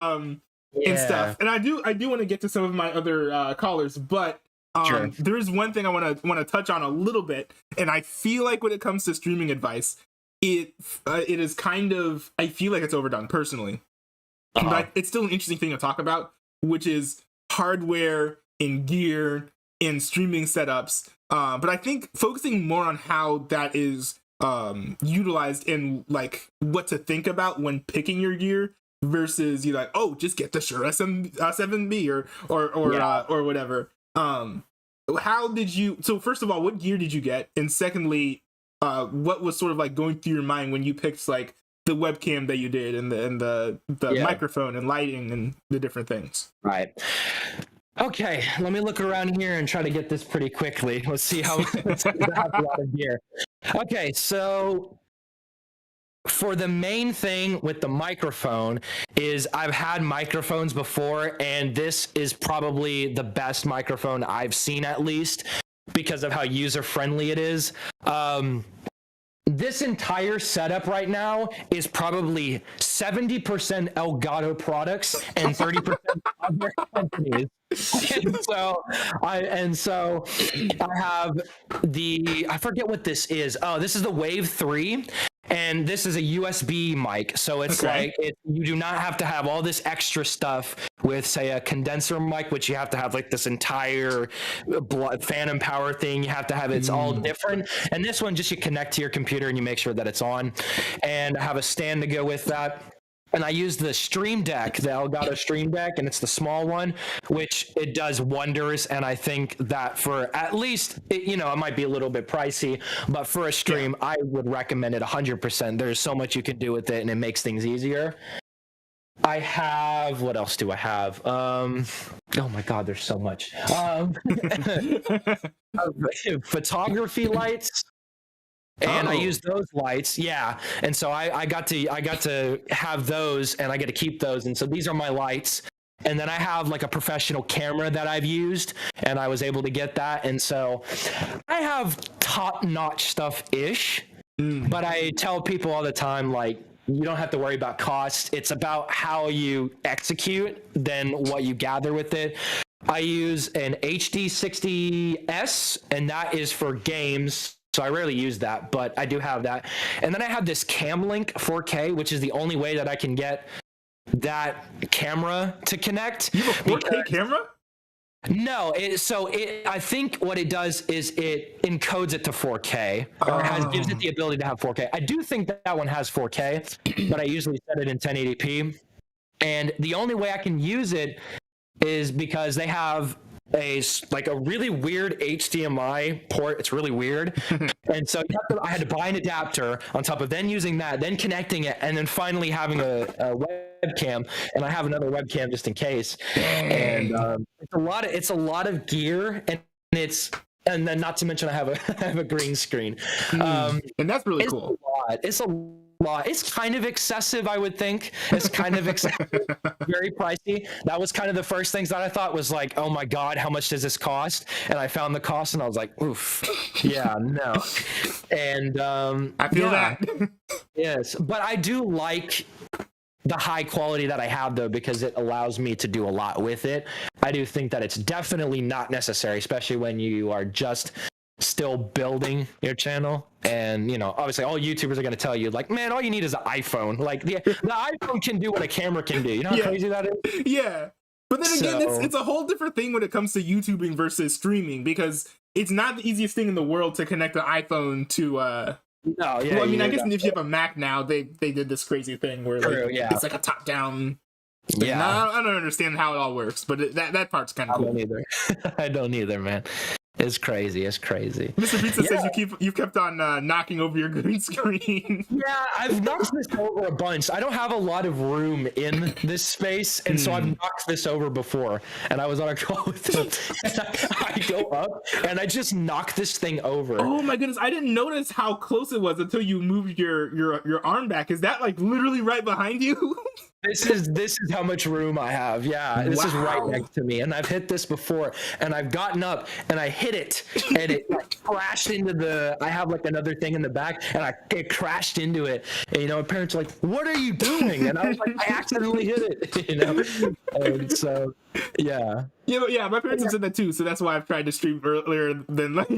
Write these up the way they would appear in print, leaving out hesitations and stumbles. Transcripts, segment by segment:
and stuff. And I do want to get to some of my other callers, but Sure. there is one thing I want to touch on a little bit, and I feel like when it comes to streaming advice, it is kind of, I feel like it's overdone personally. But it's still an interesting thing to talk about, which is hardware and gear and streaming setups. But I think focusing more on how that is utilized and like what to think about when picking your gear versus you like, oh, just get the Shure SM7B or whatever. How did you? So first of all, what gear did you get? And secondly, what was sort of like going through your mind when you picked like the webcam that you did and the microphone and lighting and the different things? Right. Okay, let me look around here and try to get this pretty quickly. Let's see how let's see if I have a lot of gear. Okay, so for the main thing with the microphone is I've had microphones before, and this is probably the best microphone I've seen, at least because of how user-friendly it is. This entire setup right now is probably 70% Elgato products and 30% other companies. And so I have I forget what this is. Oh, this is the Wave 3. And this is a USB mic, so it's you do not have to have all this extra stuff with, say, a condenser mic, which you have to have like this entire phantom power thing. You have to have it's all different. And this one, just you connect to your computer and you make sure that it's on. And I have a stand to go with that. And I use the Stream Deck, the Elgato Stream Deck, and it's the small one, which it does wonders. And I think that for at least, it might be a little bit pricey, but for a stream, I would recommend it 100%. There's so much you can do with it, and it makes things easier. I have, what else do I have? Oh my God, there's so much. Photography lights. And I use those lights, and so I got to have those, and I get to keep those, and so these are my lights. And then I have like a professional camera that I've used, and I was able to get that, and so I have top-notch stuff-ish. But I tell people all the time, like, you don't have to worry about cost. It's about how you execute than what you gather with it. I use an HD60S, and that is for games. So I rarely use that, but I do have that. And then I have this Camlink 4K, which is the only way that I can get that camera to connect. You have a 4K camera? No, I think what it does is it encodes it to 4K, or gives it the ability to have 4K. I do think that one has 4K, but I usually set it in 1080p. And the only way I can use it is because they have a really weird HDMI port. It's really weird. And so I had to buy an adapter on top of then using that, then connecting it, and then finally having a webcam. And I have another webcam just in case. And it's a lot of gear, and then not to mention I have a green screen. And that's really cool. It's a lot. It's kind of excessive, I would think. It's kind of excessive, very pricey. That was kind of the first things that I thought was like, oh my God, how much does this cost? And I found the cost, and I was like, oof, yeah, no. And I feel that. Yes, but I do like the high quality that I have, though, because it allows me to do a lot with it. I do think that it's definitely not necessary, especially when you are just still building your channel. And obviously all YouTubers are going to tell you, like, man, all you need is an iPhone. Like the iPhone can do what a camera can do. You know how crazy that is? Yeah. But then again, it's a whole different thing when it comes to YouTubing versus streaming, because it's not the easiest thing in the world to connect an iPhone to no, yeah. Well, I mean, I guess if you have a Mac now, they did this crazy thing where it's like a top down. Yeah, I don't understand how it all works, but that part's kind of cool. I don't either, man. It's crazy. Mr. Pizza says you've kept on knocking over your green screen. Yeah, I've knocked this over a bunch. I don't have a lot of room in this space, and so I've knocked this over before. And I was on a call with him, and I go up, and I just knock this thing over. Oh my goodness! I didn't notice how close it was until you moved your arm back. Is that like literally right behind you? This is how much room I have. Yeah, this is right Wow. next to me, and I've hit this before, and I've gotten up and I hit it, and it like crashed into the. I have like another thing in the back, and it crashed into it. And my parents are like, "What are you doing?" And I was like, "I accidentally hit it," And so, yeah. Yeah, my parents have said that too, so that's why I've tried to stream earlier than like.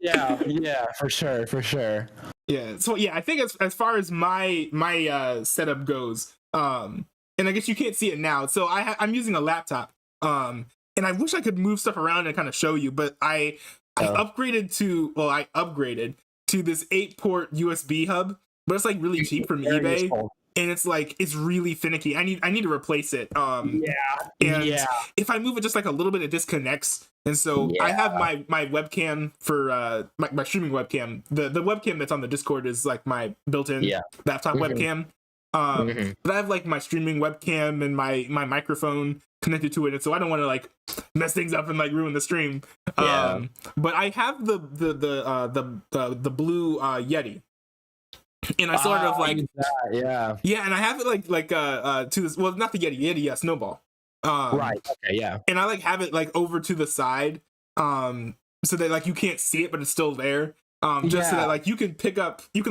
Yeah, for sure. Yeah, so yeah, I think as far as my setup goes, and I guess you can't see it now, so I'm using a laptop, and I wish I could move stuff around and kind of show you, but I upgraded to this 8-port USB hub, but it's like really cheap from eBay. Useful. And it's really finicky. I need to replace it. And if I move it just like a little bit, it disconnects. And so I have my webcam for my streaming webcam. The webcam that's on the Discord is like my built-in laptop webcam. But I have like my streaming webcam and my microphone connected to it, and so I don't want to like mess things up and like ruin the stream. But I have the blue Yeti. And I sort of like and I have it like to this, well, not the Yeti, Snowball. Right. Okay. Yeah. And I like have it like over to the side, so that like you can't see it, but it's still there. Just so that like you can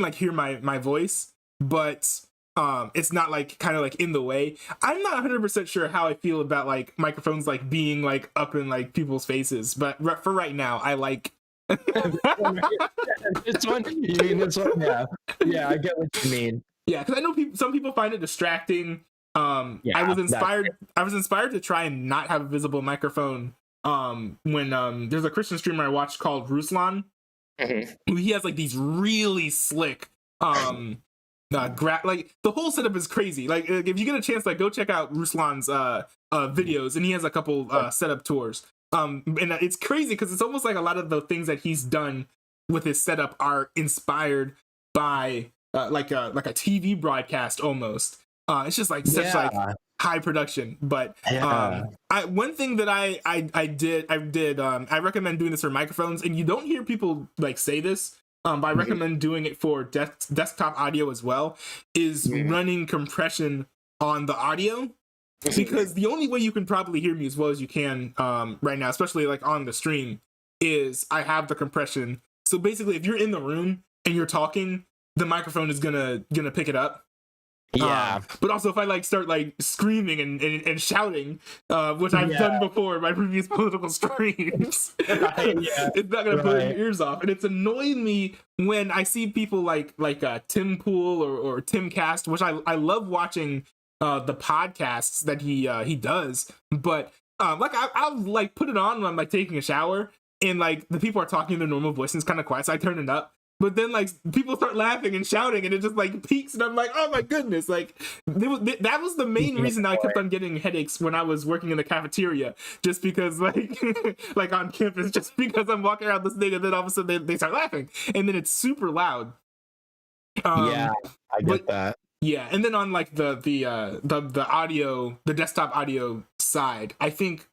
like hear my voice, but it's not like kind of like in the way. I'm not 100% sure how I feel about like microphones like being like up in like people's faces, but for right now, I like. This one? You mean this one? Yeah, I get what you mean. Yeah, because I know some people find it distracting. I was inspired to try and not have a visible microphone. When there's a Christian streamer I watched called Ruslan. He has like these really slick like the whole setup is crazy. Like if you get a chance, like go check out Ruslan's videos, and he has a couple setup tours. And it's crazy because it's almost like a lot of the things that he's done with his setup are inspired by like a TV broadcast almost. It's just like such like high production. But one thing that I did I recommend doing this for microphones, and you don't hear people like say this, but I recommend doing it for desktop audio as well, is running compression on the audio. Because the only way you can probably hear me as well as you can right now, especially like on the stream, is I have the compression. So basically, if you're in the room and you're talking, the microphone is gonna pick it up. But also if I like start like screaming and shouting, which I've done before in my previous political streams, it's not gonna put your ears off. And it's annoying me when I see people like Tim Pool or Tim Cast, which I love watching. The podcasts that he does, but like I'll like put it on when I'm like taking a shower, and like the people are talking in their normal voice and it's kind of quiet, so I turn it up. But then like people start laughing and shouting, and it just like peaks, and I'm like, oh my goodness! Like that was the main reason I kept on getting headaches when I was working in the cafeteria, just because like like on campus, just because I'm walking around this thing, and then all of a sudden they start laughing, and then it's super loud. I get that. Yeah, and then on like the audio, the desktop audio side, I think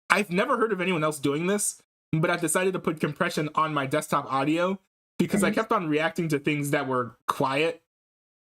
I've never heard of anyone else doing this, but I've decided to put compression on my desktop audio because I kept on reacting to things that were quiet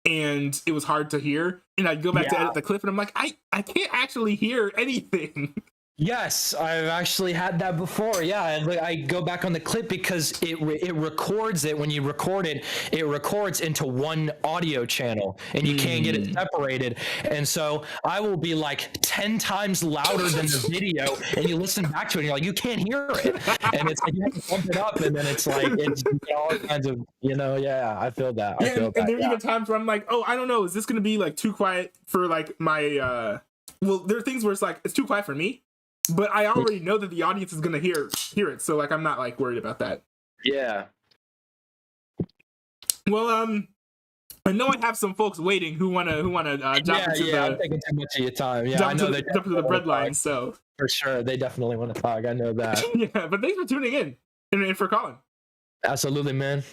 and it was hard to hear. And I'd go back to edit the clip and I'm like, I can't actually hear anything. Yes, I've actually had that before. Yeah, and I go back on the clip because it records it. When you record it, it records into one audio channel, and you can't get it separated. And so I will be like 10 times louder than the video, and you listen back to it, and you're like, you can't hear it. And it's like you have to bump it up, and then it's like it's all kinds of I feel that. And there are even times where I'm like, oh, I don't know, is this gonna be like too quiet for like my well, there are things where it's like it's too quiet for me. But I already know that the audience is gonna hear it, so like I'm not like worried about that. Yeah. Well, I know I have some folks waiting who wanna jump into the. I'm taking too much of your time. Yeah, I know they jump into the bread line. So for sure, they definitely want to talk. I know that. Yeah, but thanks for tuning in and for calling. Absolutely, man.